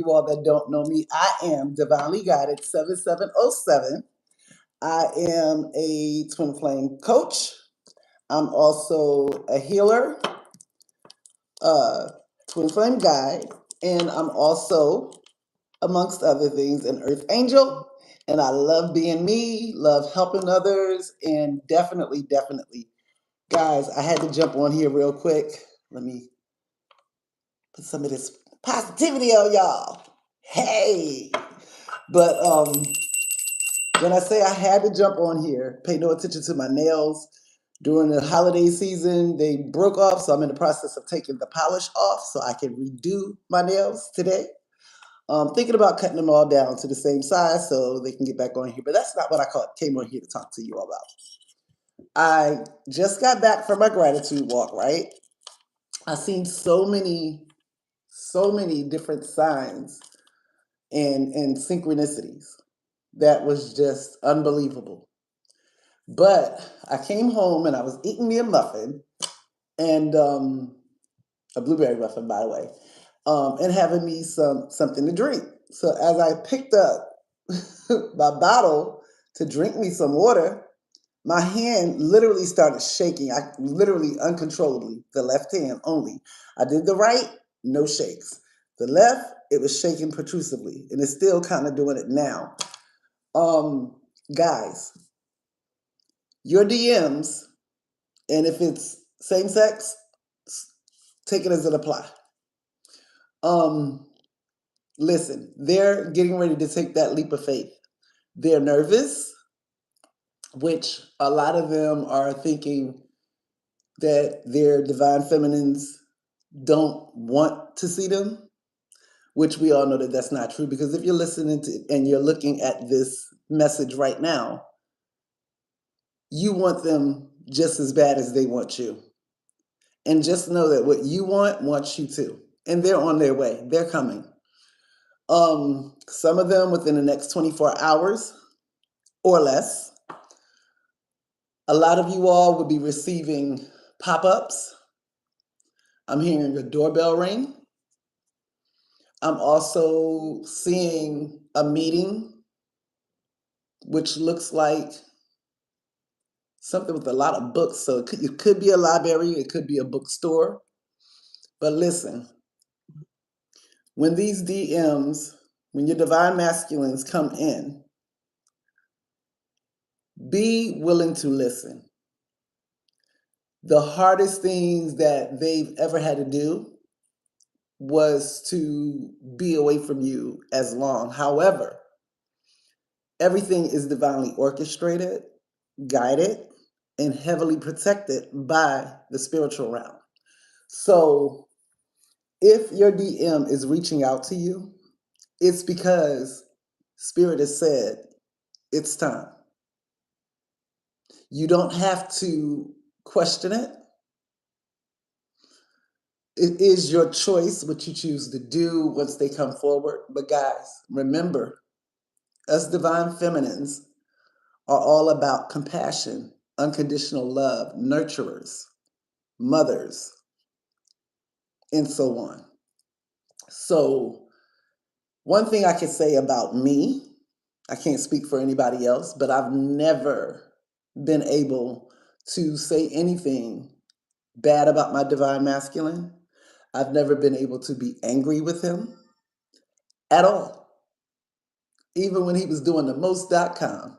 You all that don't know me, I am Divinely Guided 7707. I am a twin flame coach. I'm also a healer, uh, twin flame guide, and I'm also, amongst other things, an earth angel. And I love being me, love helping others, and definitely, guys, I had to jump on here real quick. Let me put some of this positivity on y'all. Hey, but when I say I had to jump on here, pay no attention to my nails. During the holiday season, they broke off, so I'm in the process of taking the polish off so I can redo my nails today. Thinking about cutting them all down to the same size so they can get back on here, but that's not what came on here to talk to you all about. I just got back from my gratitude walk, right? I've seen so many different signs and synchronicities that was just unbelievable. But I came home and I was eating me a muffin and a blueberry muffin, by the way, and having me something to drink. So as I picked up my bottle to drink me some water, my hand literally started shaking. I literally uncontrollably, the left hand only. I did the right, no shakes. The left, it was shaking protrusively, and it's still kind of doing it now. Um, Guys, your DMs, and if it's same sex, take it as it apply. Um, Listen, they're getting ready to take that leap of faith. They're nervous, which a lot of them are thinking that their divine feminines don't want to see them, which we all know that that's not true. Because if you're listening to and you're looking at this message right now, you want them just as bad as they want you. And just know that what you want wants you too. And they're on their way. They're coming. Some of them within the next 24 hours or less. A lot of you all will be receiving pop-ups. I'm hearing a doorbell ring. I'm also seeing a meeting, which looks like something with a lot of books. So it could be a library, it could be a bookstore. But listen, when these DMs, when your divine masculines come in, be willing to listen. The hardest things that they've ever had to do was to be away from you as long. However, everything is divinely orchestrated, guided, and heavily protected by the spiritual realm. So if your DM is reaching out to you, it's because Spirit has said it's time. You don't have to question it. It is your choice what you choose to do once they come forward. But guys, remember, us divine feminines are all about compassion, unconditional love, nurturers, mothers, and so on. So, one thing I can say about me, I can't speak for anybody else, but I've never been able to say anything bad about my divine masculine. I've never been able to be angry with him at all. Even when he was doing the most.com,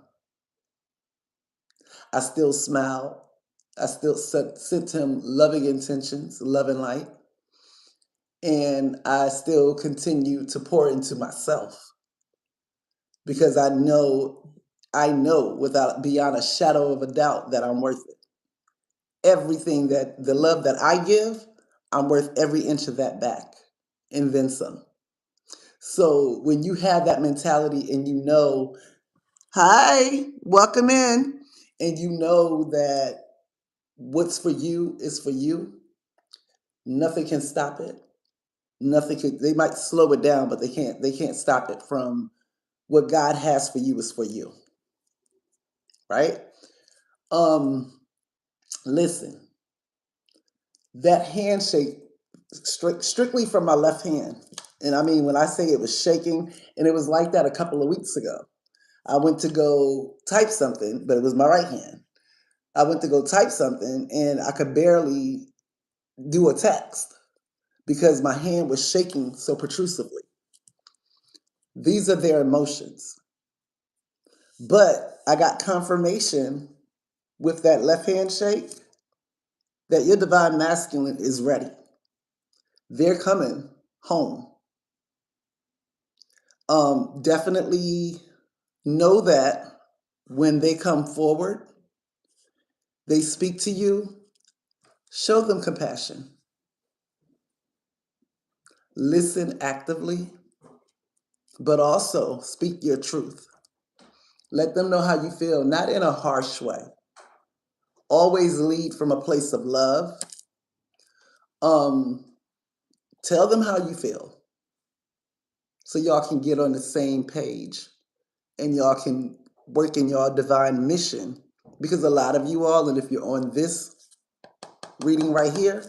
I still smiled. I still sent him loving intentions, love and light. And I still continue to pour into myself because I know without beyond a shadow of a doubt that I'm worth it. Everything that the love that I give, I'm worth every inch of that back and then some. So when you have that mentality and you know, hi, welcome in, and you know that what's for you is for you, nothing can stop it. Nothing could, they might slow it down, but they can't stop it from what God has for you is for you. Right? Um, Listen, that handshake strictly from my left hand. And I mean, when I say it was shaking, and it was like that a couple of weeks ago. I went to go type something, but it was my right hand. I went to go type something and I could barely do a text because my hand was shaking so protrusively. These are their emotions. But I got confirmation with that left hand shake that your divine masculine is ready. They're coming home. Definitely know that when they come forward, they speak to you, show them compassion. Listen actively, but also speak your truth. Let them know how you feel, not in a harsh way. Always lead from a place of love. Um, Tell them how you feel so y'all can get on the same page and y'all can work in your divine mission. Because a lot of you all, and if you're on this reading right here,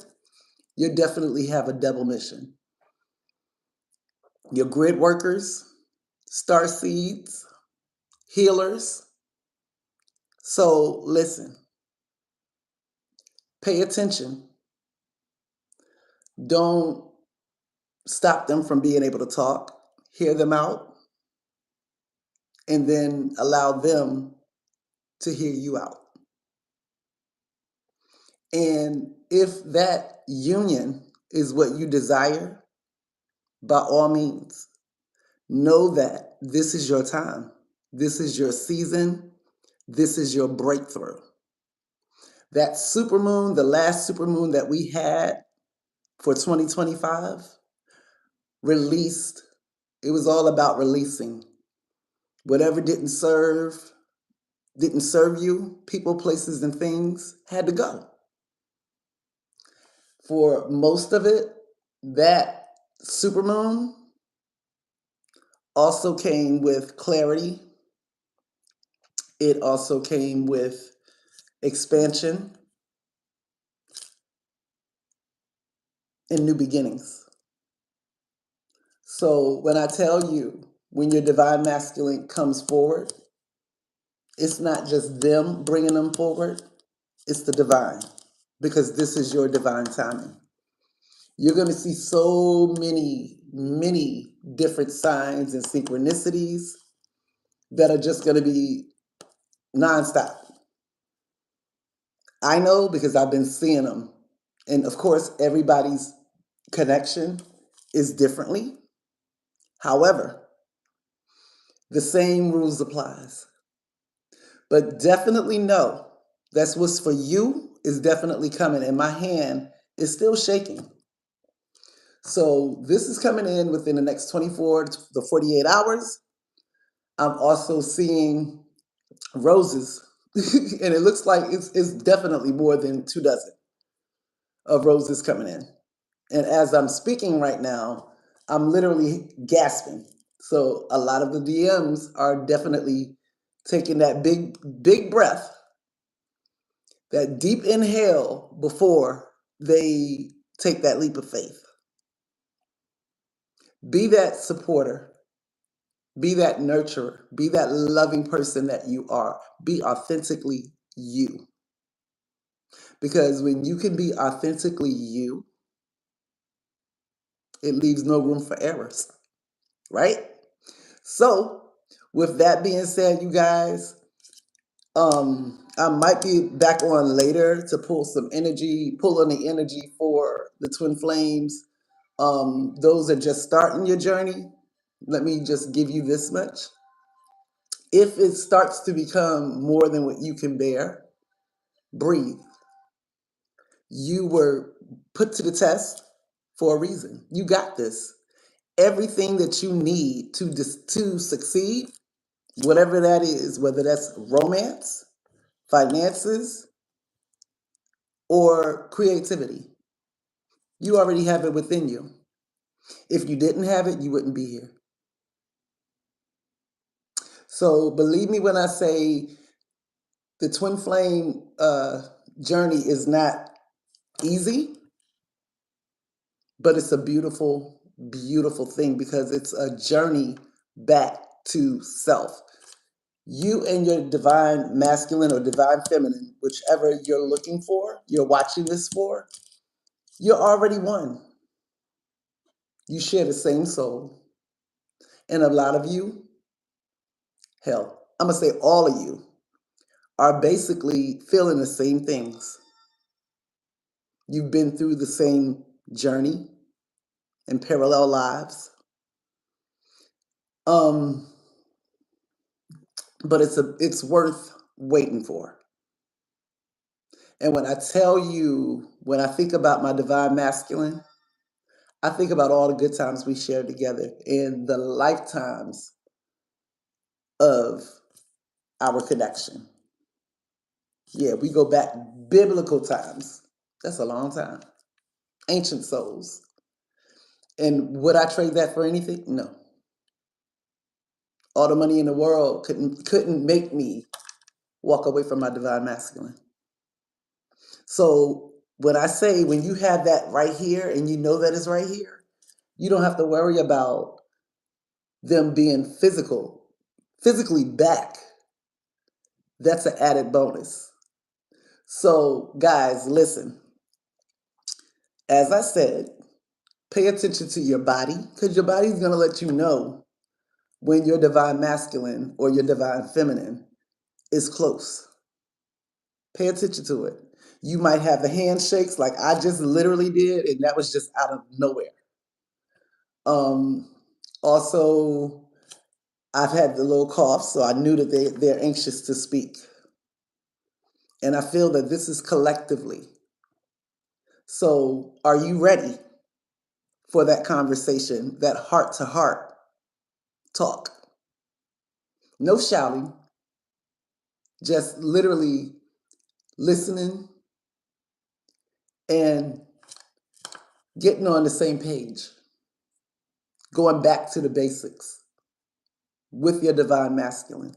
you definitely have a double mission. You're grid workers, star seeds, healers. So listen, pay attention. Don't stop them from being able to talk. Hear them out, and then allow them to hear you out. And if that union is what you desire, by all means, know that this is your time. This is your season. This is your breakthrough. That supermoon, the last supermoon that we had for 2025, released. It was all about releasing. Whatever didn't serve you, people, places, and things had to go. For most of it, that supermoon also came with clarity. It also came with expansion and new beginnings. So when I tell you, when your divine masculine comes forward, it's not just them bringing them forward, it's the divine, because this is your divine timing. You're going to see so many different signs and synchronicities that are just going to be nonstop. I know because I've been seeing them. And of course, everybody's connection is differently. However, the same rules applies. But definitely know that's what's for you is definitely coming. And my hand is still shaking. So this is coming in within the next 24 to 48 hours. I'm also seeing roses. And it looks like it's definitely more than 24 of roses coming in. And as I'm speaking right now, I'm literally gasping. So a lot of the DMs are definitely taking that big breath, that deep inhale before they take that leap of faith. Be that supporter, be that nurturer, be that loving person that you are. Be authentically you. Because when you can be authentically you, it leaves no room for errors, right? So, with that being said, you guys, I might be back on later to pull on the energy for the twin flames. Those are just starting your journey. Let me just give you this much. If it starts to become more than what you can bear, breathe. You were put to the test for a reason. You got this. Everything that you need to succeed, whatever that is, whether that's romance, finances, or creativity, you already have it within you. If you didn't have it, you wouldn't be here. So believe me when I say the twin flame journey is not easy, but it's a beautiful, beautiful thing because it's a journey back to self. You and your divine masculine or divine feminine, whichever you're looking for, you're watching this for, you're already one. You share the same soul. And a lot of you, hell, I'm going to say all of you, are basically feeling the same things. You've been through the same journey in parallel lives. Um, but it's worth waiting for. And when I tell you, when I think about my divine masculine, I think about all the good times we shared together and the lifetimes of our connection. Yeah, we go back biblical times. That's a long time. Ancient souls. And would I trade that for anything? No. All the money in the world couldn't make me walk away from my divine masculine. So when I say when you have that right here and you know that it's right here, you don't have to worry about them being physically back. That's an added bonus. So guys, listen. As I said, pay attention to your body because your body's going to let you know when your divine masculine or your divine feminine is close. Pay attention to it. You might have the handshakes like I just literally did, and that was just out of nowhere. Also, I've had the little cough, so I knew that they're anxious to speak. And I feel that this is collectively. So, are you ready for that conversation, that heart to heart talk? No shouting, just literally listening and getting on the same page, going back to the basics with your divine masculine,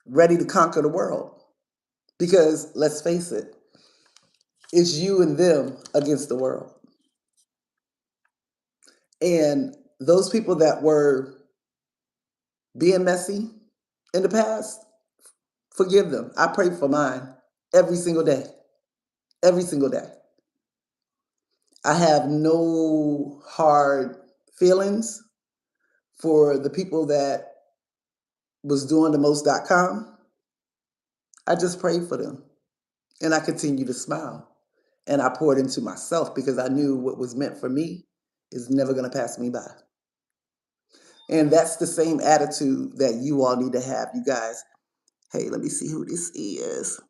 ready to conquer the world. Because let's face it, it's you and them against the world. And those people that were being messy in the past, forgive them. I pray for mine every single day. Every single day. I have no hard feelings for the people that was doing the most.com. I just prayed for them. And I continue to smile. And I poured into myself because I knew what was meant for me is never going to pass me by. And that's the same attitude that you all need to have, you guys. Hey, let me see who this is.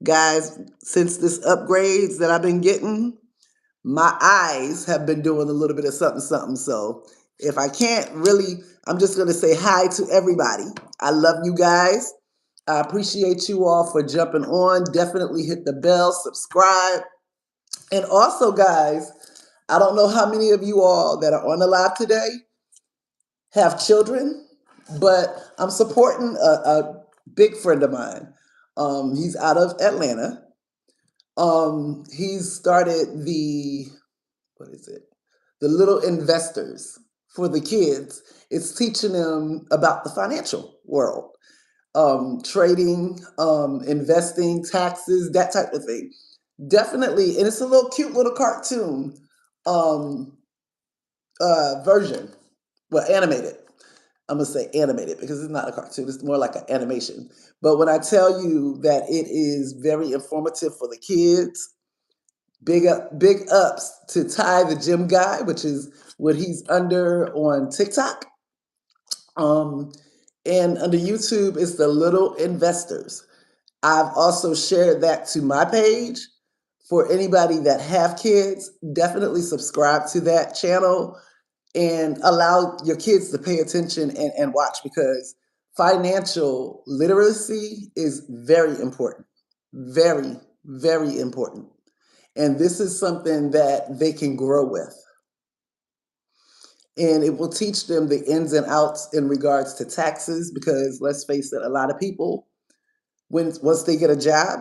Guys, since this upgrades that I've been getting, my eyes have been doing a little bit of something, something. So if I can't really, I'm just going to say hi to everybody. I love you guys. I appreciate you all for jumping on. Definitely hit the bell, subscribe. And also, guys, I don't know how many of you all that are on the live today have children, but I'm supporting a big friend of mine. He's out of Atlanta. He's started what is it? The Little Investors for the kids. It's teaching them about the financial world, trading, investing, taxes, that type of thing. Definitely, and it's a little cute little cartoon version, well, animated. I'm gonna say animated because it's not a cartoon; it's more like an animation. But when I tell you that it is very informative for the kids, big ups to Ty the Gym Guy, which is what he's under on TikTok. And under YouTube, it's the Little Investors. I've also shared that to my page. For anybody that have kids, definitely subscribe to that channel and allow your kids to pay attention and watch because financial literacy is very important. Very, very important. And this is something that they can grow with. And it will teach them the ins and outs in regards to taxes because let's face it, a lot of people, once they get a job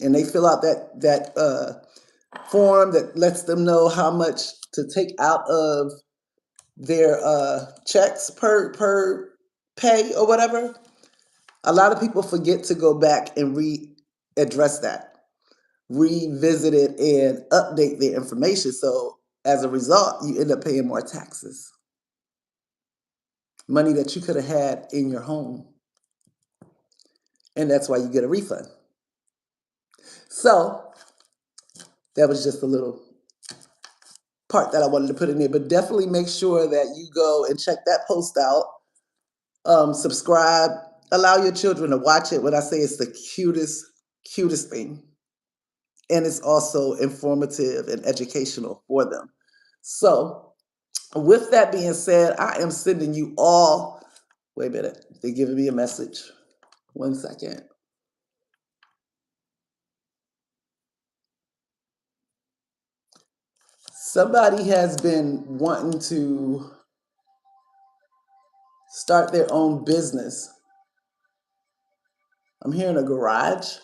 and they fill out that form that lets them know how much to take out of their checks per pay or whatever, a lot of people forget to go back and readdress that, revisit it, and update their information. So as a result, you end up paying more taxes, money that you could have had in your home, and that's why you get a refund. So that was just a little part that I wanted to put in there, but definitely make sure that you go and check that post out. Subscribe, allow your children to watch it. When I say it's the cutest thing, and it's also informative and educational for them. So, with that being said, I am sending you all. Wait a minute, they're giving me a message. 1 second. Somebody has been wanting to start their own business. I'm hearing a garage.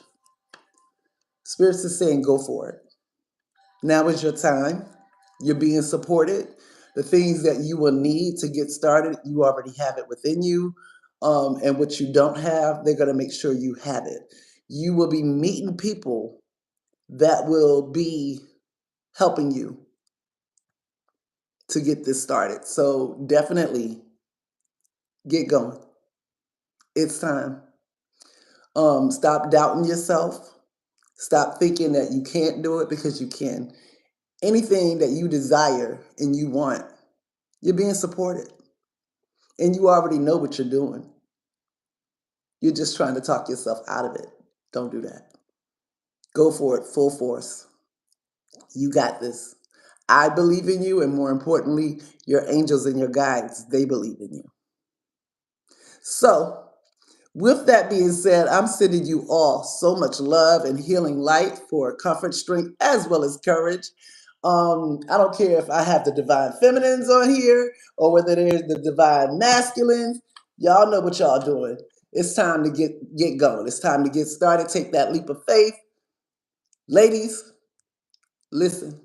Spirits is saying go for it. Now is your time. You're being supported. The things that you will need to get started, you already have it within you. And what you don't have, they're going to make sure you have it. You will be meeting people that will be helping you to get this started. So definitely get going. It's time. Stop doubting yourself. Stop thinking that you can't do it, because you can. Anything that you desire and you want, you're being supported. And you already know what you're doing. You're just trying to talk yourself out of it. Don't do that. Go for it full force. You got this. I believe in you, and more importantly, your angels and your guides, they believe in you. So, with that being said, I'm sending you all so much love and healing light for comfort, strength, as well as courage. I don't care if I have the divine feminines on here or whether there's the divine masculines. Y'all know what y'all doing. It's time to get going. It's time to get started. Take that leap of faith. Ladies, listen.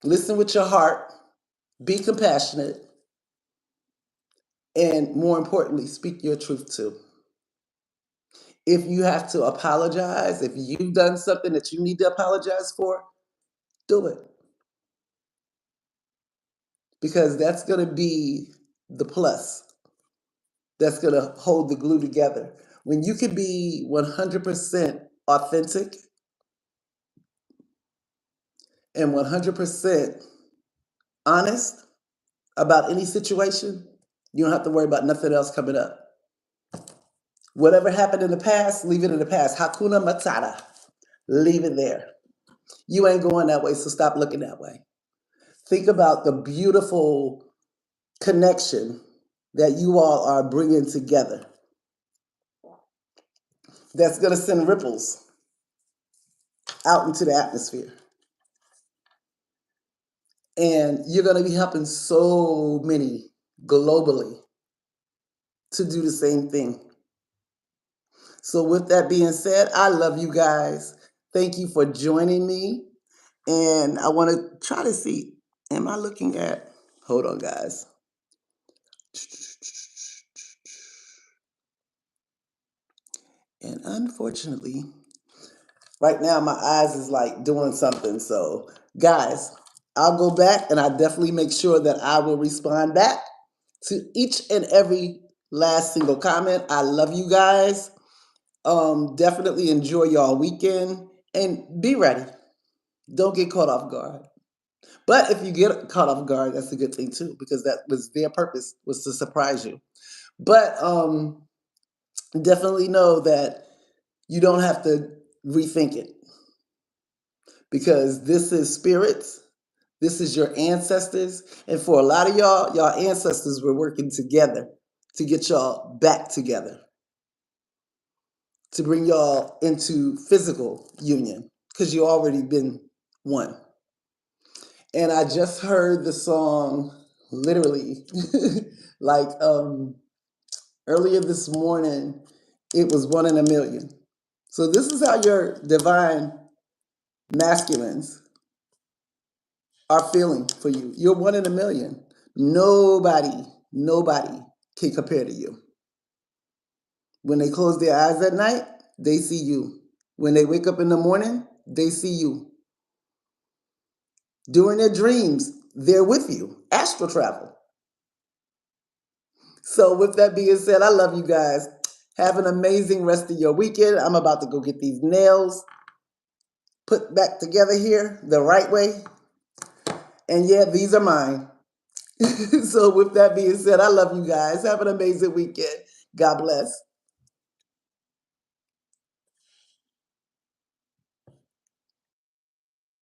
Listen with your heart. Be compassionate. And more importantly, speak your truth too. If you have to apologize, if you've done something that you need to apologize for, do it. Because that's going to be the plus. That's going to hold the glue together. When you can be 100% authentic and 100% honest about any situation, you don't have to worry about nothing else coming up. Whatever happened in the past, leave it in the past. Hakuna Matata. Leave it there. You ain't going that way, so stop looking that way. Think about the beautiful connection that you all are bringing together. That's going to send ripples out into the atmosphere. And you're going to be helping so many globally to do the same thing. So with that being said, I love you guys. Thank you for joining me. And I want to try to see, am I looking at, hold on guys. And unfortunately, right now my eyes is like doing something. So guys, I'll go back and I definitely make sure that I will respond back to each and every last single comment. I love you guys. Definitely enjoy y'all weekend and be ready. Don't get caught off guard. But if you get caught off guard, that's a good thing too, because that was their purpose, was to surprise you. But definitely know that you don't have to rethink it, because this is spirits. This is your ancestors. And for a lot of y'all ancestors were working together to get y'all back together, to bring y'all into physical union, because you already been one. And I just heard the song literally like earlier this morning. It was 1 in a million. So this is how your divine masculines are feeling for you. You're one in a million. Nobody can compare to you. When they close their eyes at night, they see you. When they wake up in the morning, they see you. During their dreams, they're with you. Astral travel. So, with that being said, I love you guys. Have an amazing rest of your weekend. I'm about to go get these nails put back together here the right way. And yeah, these are mine. So, with that being said, I love you guys. Have an amazing weekend. God bless.